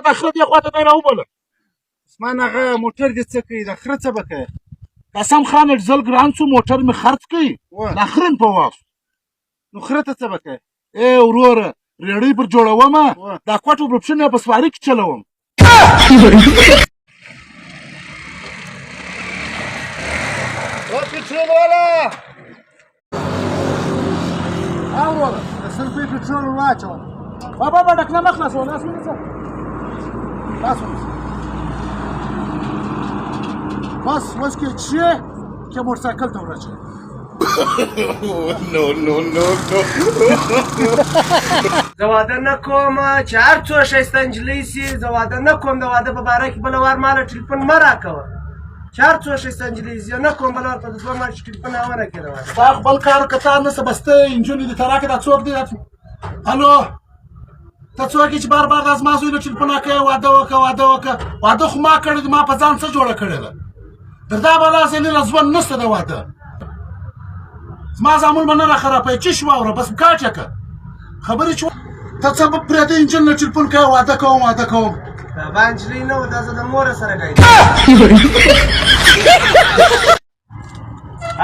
دا خره دې خواته دی راوبله عثمان هغه موټر دې څه کوي د خره څه به کوي قسم خان اجزل ګران څو موټر مې خرڅ کوي د خرن په واس نو خره ته څه به کوي ای وروره ریړۍ پر جوړومه دا کوټ اپرپشن یې په سواري کې چلوم پټرول والا وروره د سلفي پټرول واچوه بابا ډکنه مه خلاصوه لاس ونیسه لاس ونیسه بس اوس کې چې که موټرسایکل ته ورچوي زه واده نه کوم چې هر څو ښایسته نجلۍ سي زه واده نه کوم د واده په باره کې بله وار ماله ټلیفون مه راکوه چې هر څو ښایسته نجلۍ سي نه کوم بله وار په دوه ماله چې ټلیفون ونه کړې د واده دا خپل کار که تا نسه بسته انجونې دې ته راکړې دا څوک دی الو ته څوک یې چې بار بار دا زما زوی له ټلیفونه کوې واده وکړه واده خو ما کړی دی ما په ځان څه جوړه کړې ده تر دا بلا زلیله ژوند نشته د واده زما زامن به نه راخرابوي چش واوره بس کاټ یې که خبرې چې ته څه به پرېته انجن له ټلیفون کوې واده کوم بابا نجلۍ نه و دا زه د موره سره ګایدم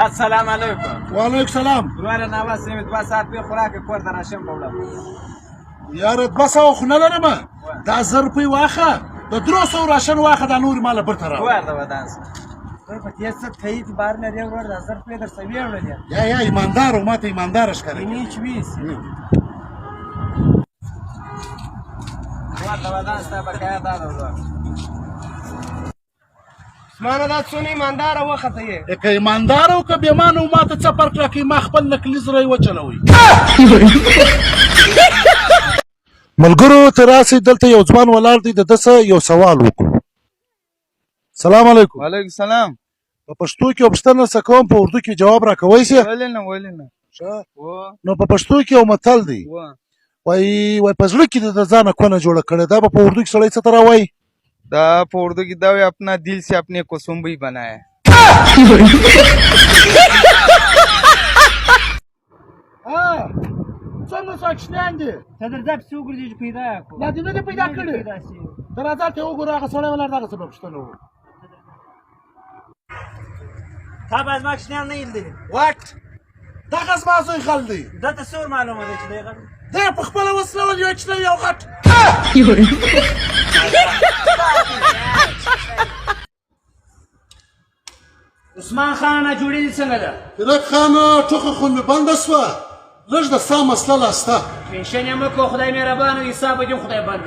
السلام علیکم وعلیکم سلام وروره ناوس یم 2 ساعت پې خوراک کور ته راشم په وړم یاره 200 خو نه لرمه دا 1000 روپۍ واخه د 300 راشن واخه دا نورې ماله برته راوړه ور د ودان څه په دې څه تایید بار نه دی ورور د 1000 روپۍ درته ویوړل یا ایماندار او ماته ایماندار ښکاري نیچ ویس ور د ودان ستا بقایا دا ده عثمانه دا څونه ایمانداره وخته یې که ایماندار او که بېمانه و ماته څه فرق راکوي ما خپل نکلي زری وچلوئ ملګرو ته راسئ دلته یو ځوان ولاړ دی د ده څه یو سوال وکړو سلام علیکم وعلیکم السلام په پښتو کې پوښتنه څه کوم په اردو کې جواب راکوی سي ولې نه نو په پښتو کې یو متل دی وایي په زړه کې د ځانه کونه جوړه کړې دا به په اردو کې سړی څه ته راوایي دا په اردو کې دا وایي اپنا دل سے اپنے کو سنبئی بنایا څنګه ساکشنیان دي ته درځه پسې وګرځې چې پیدا یې کړو دا دې نه دي پیدا کړي ته راځه ته وګوره هغه سړی ولاړ دغه څه به پوښتنه وکړو تا به زما کوچنیان نه لیدلي واټ دغه زما زوی غل دی دلته څه ور معلومه دی چې دی غل دی په خپله وسلول یو چنی یو غټ عثمان خانه جوړې دي څنګه ده فرق خانه ټوخه خو مې بنده سوه لږ د ستا مسله لاسته پنشن یې مه کوه خدای مهربانه حساب به دې خدای بند